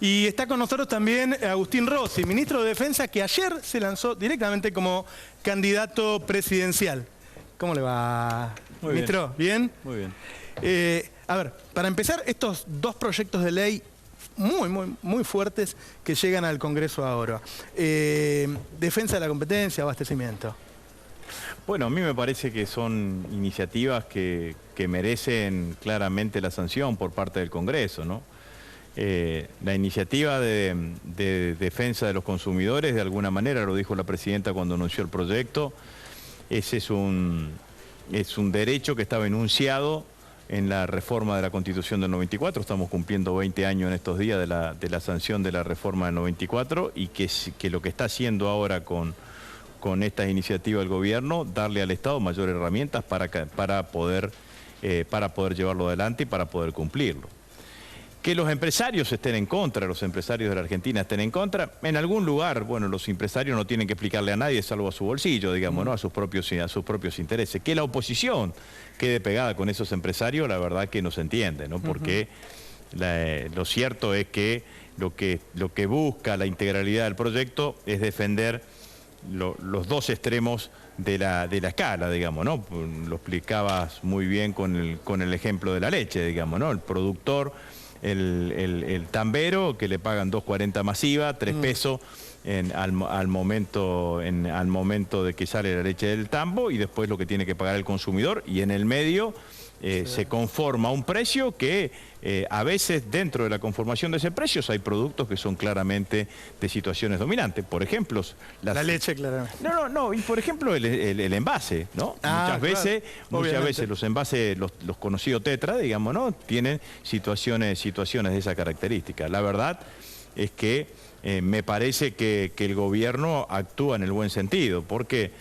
Y está con nosotros también Agustín Rossi, ministro de Defensa, que ayer se lanzó directamente como candidato presidencial. ¿Cómo le va, Muy ministro? ¿Bien? Muy bien. A ver, para empezar, estos dos proyectos de ley muy fuertes que llegan al Congreso ahora. Defensa de la competencia, abastecimiento. Bueno, a mí me parece que son iniciativas que merecen claramente la sanción por parte del Congreso, ¿no? La iniciativa de defensa de los consumidores, de alguna manera, lo dijo la presidenta cuando anunció el proyecto, ese es un derecho que estaba enunciado en la reforma de la Constitución del 94, estamos cumpliendo 20 años en estos días de la sanción de la reforma del 94 y que lo que está haciendo ahora con esta iniciativa del gobierno, darle al Estado mayores herramientas para poder llevarlo adelante y para poder cumplirlo. Que los empresarios estén en contra, los empresarios de la Argentina estén en contra, en algún lugar, bueno, los empresarios no tienen que explicarle a nadie salvo a su bolsillo, digamos, ¿no? A sus propios intereses. Que la oposición quede pegada con esos empresarios, la verdad que no se entiende, ¿no? Porque lo cierto es que lo que busca la integralidad del proyecto es defender los dos extremos de la escala, digamos, ¿no? Lo explicabas muy bien con el ejemplo de la leche, digamos, ¿no? El productor, el tambero, que le pagan 2.40 masiva, 3 pesos al momento de que sale la leche del tambo, y después lo que tiene que pagar el consumidor, y en el medio se conforma un precio que a veces dentro de la conformación de ese precio hay productos que son claramente de situaciones dominantes. Por ejemplo, la leche, claramente. No, y por ejemplo el envase, ¿no? Muchas veces los envases, los conocidos tetra, digamos, ¿no? Tienen situaciones de esa característica. La verdad es que me parece que el gobierno actúa en el buen sentido, porque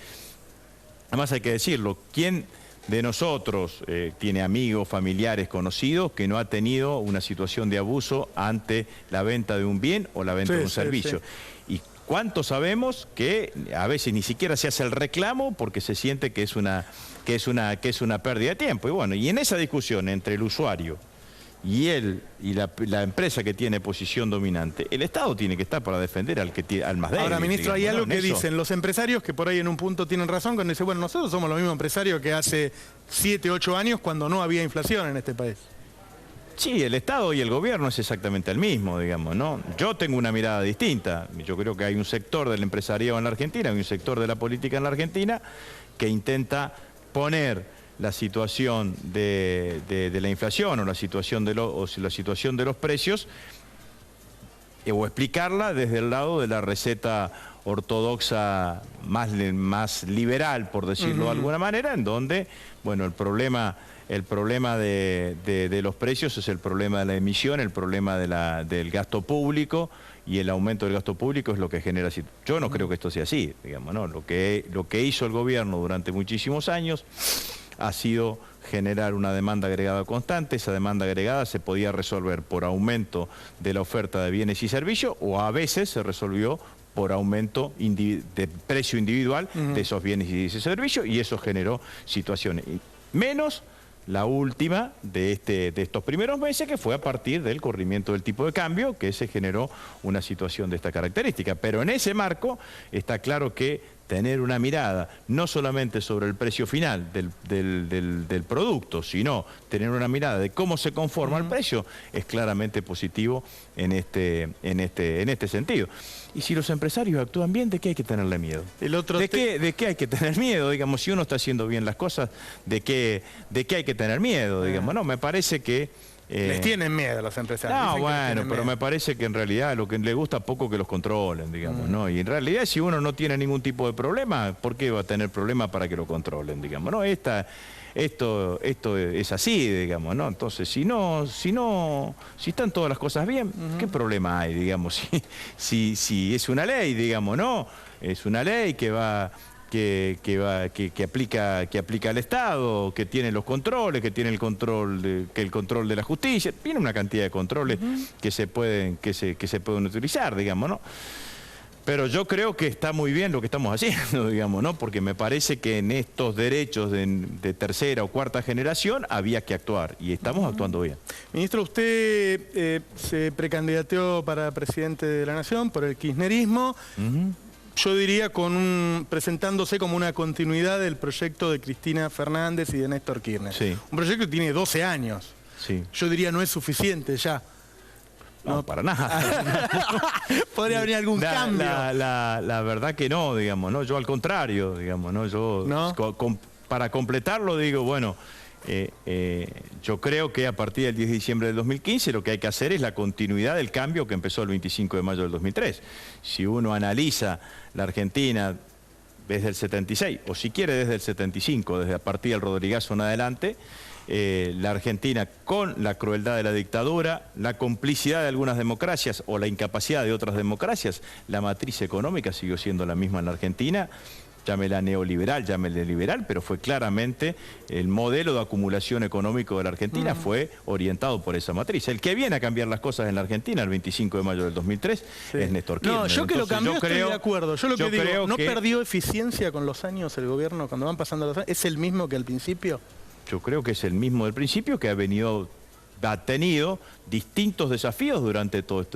además hay que decirlo, ¿quién de nosotros tiene amigos, familiares, conocidos que no ha tenido una situación de abuso ante la venta de un bien o la venta de un servicio? Sí. ¿Y cuántos sabemos que a veces ni siquiera se hace el reclamo porque se siente que es una pérdida de tiempo? Y bueno, y en esa discusión entre el usuario y la empresa que tiene posición dominante, el Estado tiene que estar para defender al más débil. Ahora, ministro, hay algo que dicen los empresarios que por ahí en un punto tienen razón cuando dicen, bueno, nosotros somos los mismos empresarios que hace 7, 8 años cuando no había inflación en este país. Sí, el Estado y el gobierno es exactamente el mismo, digamos, ¿no? Yo tengo una mirada distinta. Yo creo que hay un sector del empresariado en la Argentina, hay un sector de la política en la Argentina que intenta poner la situación de la inflación o la situación de los precios o explicarla desde el lado de la receta ortodoxa más liberal, por decirlo de alguna manera, en donde, bueno, el problema de los precios es el problema de la emisión, el problema del gasto público, y el aumento del gasto público es lo que genera... Yo no creo que esto sea así, digamos, ¿no? Lo que hizo el gobierno durante muchísimos años ha sido generar una demanda agregada constante. Esa demanda agregada se podía resolver por aumento de la oferta de bienes y servicios, o a veces se resolvió por aumento de precio individual de esos bienes y ese servicio, y eso generó situaciones. Menos la última de estos primeros meses, que fue a partir del corrimiento del tipo de cambio, que se generó una situación de esta característica. Pero en ese marco está claro que tener una mirada no solamente sobre el precio final del producto, sino tener una mirada de cómo se conforma el precio, es claramente positivo en este sentido. Y si los empresarios actúan bien, ¿de qué hay que tenerle miedo? ¿De qué hay que tener miedo? Digamos, si uno está haciendo bien las cosas, ¿de qué hay que tener miedo? Digamos, no, me parece que... Les tienen miedo a los empresarios. No, bueno, pero me parece que en realidad lo que les gusta poco que los controlen, digamos, ¿no? Y en realidad si uno no tiene ningún tipo de problema, ¿por qué va a tener problemas para que lo controlen, digamos, ¿no? Esto es así, digamos, ¿no? Entonces, si están todas las cosas bien, ¿qué problema hay, digamos? Si es una ley, digamos, ¿no? Es una ley que aplica al Estado, que tiene los controles, que tiene el control de la justicia, tiene una cantidad de controles que se pueden utilizar, digamos, ¿no? Pero yo creo que está muy bien lo que estamos haciendo, digamos, ¿no? Porque me parece que en estos derechos de tercera o cuarta generación había que actuar y estamos actuando bien. Ministro, usted se precandidateó para presidente de la Nación por el kirchnerismo. Yo diría presentándose como una continuidad del proyecto de Cristina Fernández y de Néstor Kirchner. Sí. Un proyecto que tiene 12 años. Sí. Yo diría no es suficiente ya. No, para nada. Podría venir algún cambio. La verdad que no, digamos, ¿no? Yo al contrario, digamos, ¿no? Yo, ¿no? Para completarlo digo, bueno, yo creo que a partir del 10 de diciembre del 2015 lo que hay que hacer es la continuidad del cambio que empezó el 25 de mayo del 2003. Si uno analiza la Argentina desde el 76, o si quiere desde el 75, desde a partir del Rodrigazo en adelante, la Argentina con la crueldad de la dictadura, la complicidad de algunas democracias o la incapacidad de otras democracias, la matriz económica siguió siendo la misma en la Argentina, llámela neoliberal, llámela liberal, pero fue claramente el modelo de acumulación económico de la Argentina fue orientado por esa matriz. El que viene a cambiar las cosas en la Argentina el 25 de mayo del 2003 es Néstor Kirchner. No, yo que lo cambió estoy de acuerdo. Yo lo que digo, ¿no perdió eficiencia con los años el gobierno cuando van pasando los años? ¿Es el mismo que al principio? Yo creo que es el mismo del principio, que ha tenido distintos desafíos durante todos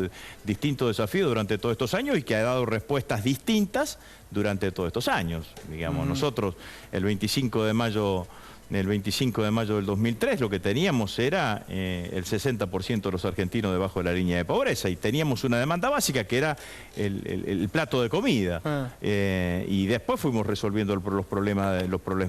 estos años y que ha dado respuestas distintas durante todos estos años. Digamos, nosotros el 25 de mayo del 2003 lo que teníamos era el 60% de los argentinos debajo de la línea de pobreza y teníamos una demanda básica que era el plato de comida. Y después fuimos resolviendo los problemas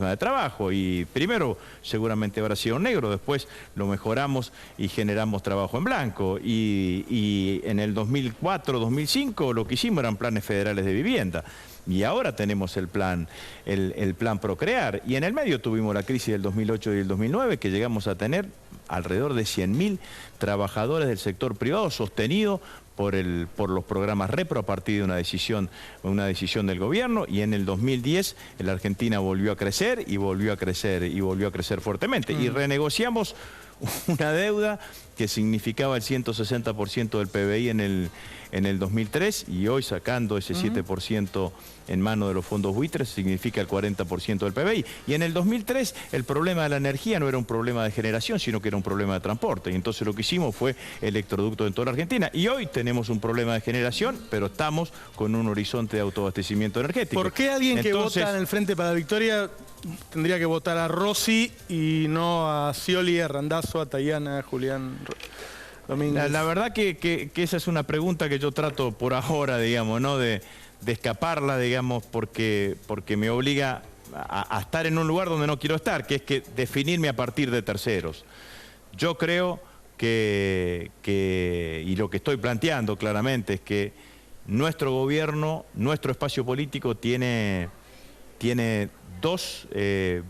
de trabajo y primero seguramente habrá sido negro, después lo mejoramos y generamos trabajo en blanco y en el 2004-2005 lo que hicimos eran planes federales de vivienda. Y ahora tenemos el plan Procrear. Y en el medio tuvimos la crisis del 2008 y el 2009, que llegamos a tener alrededor de 100.000 trabajadores del sector privado sostenido por los programas Repro a partir de una decisión del gobierno. Y en el 2010 la Argentina volvió a crecer y volvió a crecer fuertemente. Y renegociamos una deuda que significaba el 160% del PBI en el 2003 y hoy sacando ese 7% en mano de los fondos buitres significa el 40% del PBI. Y en el 2003 el problema de la energía no era un problema de generación, sino que era un problema de transporte. Y entonces lo que hicimos fue electroducto en toda la Argentina. Y hoy tenemos un problema de generación, pero estamos con un horizonte de autoabastecimiento energético. ¿Por qué alguien que vota en el Frente para la Victoria tendría que votar a Rossi y no a Scioli, a Randazzo, a Tayana, a Julián Domínguez? La verdad que esa es una pregunta que yo trato por ahora, digamos, ¿no? de escaparla, digamos, porque me obliga a estar en un lugar donde no quiero estar, que es que definirme a partir de terceros. Yo creo y lo que estoy planteando claramente es que nuestro gobierno, nuestro espacio político tiene dos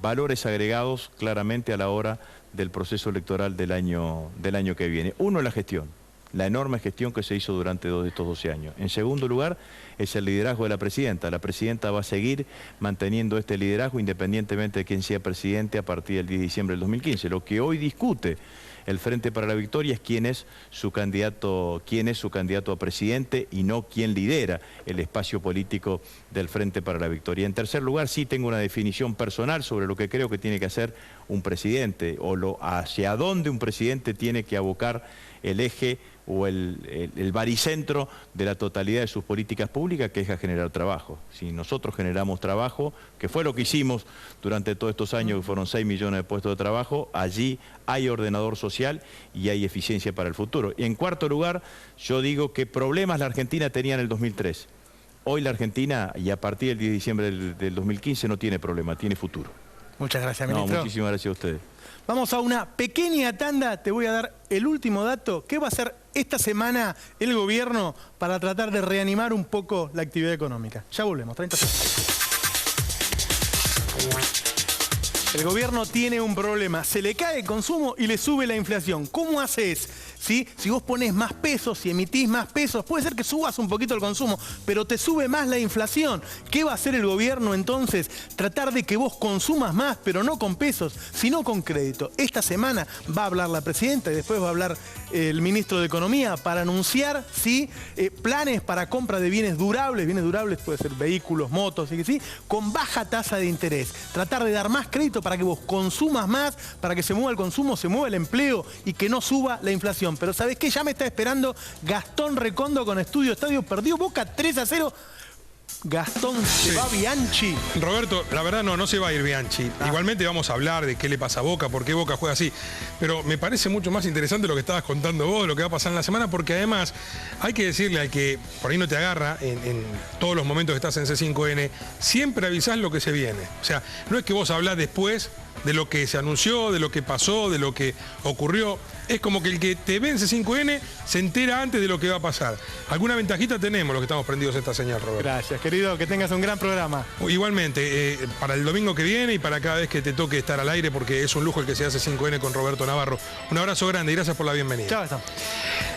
valores agregados claramente a la hora del proceso electoral del año que viene. Uno es la gestión, la enorme gestión que se hizo durante estos 12 años. En segundo lugar, es el liderazgo de la presidenta. La presidenta va a seguir manteniendo este liderazgo independientemente de quién sea presidente a partir del 10 de diciembre del 2015. Lo que hoy discute el Frente para la Victoria es quién es su candidato a presidente y no quién lidera el espacio político del Frente para la Victoria. En tercer lugar, sí tengo una definición personal sobre lo que creo que tiene que hacer un presidente o hacia dónde un presidente tiene que abocar el eje o el baricentro de la totalidad de sus políticas públicas, que es a generar trabajo. Si nosotros generamos trabajo, que fue lo que hicimos durante todos estos años, que fueron 6 millones de puestos de trabajo, allí hay ordenador social y hay eficiencia para el futuro. Y en cuarto lugar, yo digo que problemas la Argentina tenía en el 2003. Hoy la Argentina, y a partir del 10 de diciembre del 2015, no tiene problema, tiene futuro. Muchas gracias, ministro. No, muchísimas gracias a ustedes. Vamos a una pequeña tanda, te voy a dar el último dato. ¿Qué va a hacer esta semana el gobierno para tratar de reanimar un poco la actividad económica? Ya volvemos, 30 segundos. El gobierno tiene un problema, se le cae el consumo y le sube la inflación. ¿Cómo haces? ¿Sí? Si vos pones más pesos, si emitís más pesos, puede ser que subas un poquito el consumo, pero te sube más la inflación. ¿Qué va a hacer el gobierno entonces? Tratar de que vos consumas más, pero no con pesos, sino con crédito. Esta semana va a hablar la presidenta y después va a hablar el ministro de Economía para anunciar, ¿sí? Planes para compra de bienes durables puede ser vehículos, motos, ¿sí? Con baja tasa de interés. Tratar de dar más crédito para que vos consumas más, para que se mueva el consumo, se mueva el empleo y que no suba la inflación. Pero ¿sabés qué? Ya me está esperando Gastón Recondo con Estudio Estadio. Perdió Boca 3-0. Gastón, ¿se va Bianchi? Roberto, la verdad no se va a ir Bianchi. Igualmente vamos a hablar de qué le pasa a Boca, por qué Boca juega así. Pero me parece mucho más interesante lo que estabas contando vos, lo que va a pasar en la semana, porque además hay que decirle al que por ahí no te agarra en todos los momentos que estás en C5N, siempre avisás lo que se viene. O sea, no es que vos hablás después de lo que se anunció, de lo que pasó, de lo que ocurrió. Es como que el que te ve en C5N se entera antes de lo que va a pasar. Alguna ventajita tenemos los que estamos prendidos a esta señal, Roberto. Gracias, querido, que tengas un gran programa. Igualmente, para el domingo que viene y para cada vez que te toque estar al aire, porque es un lujo el que se hace 5N con Roberto Navarro. Un abrazo grande y gracias por la bienvenida. Chao, Gastón.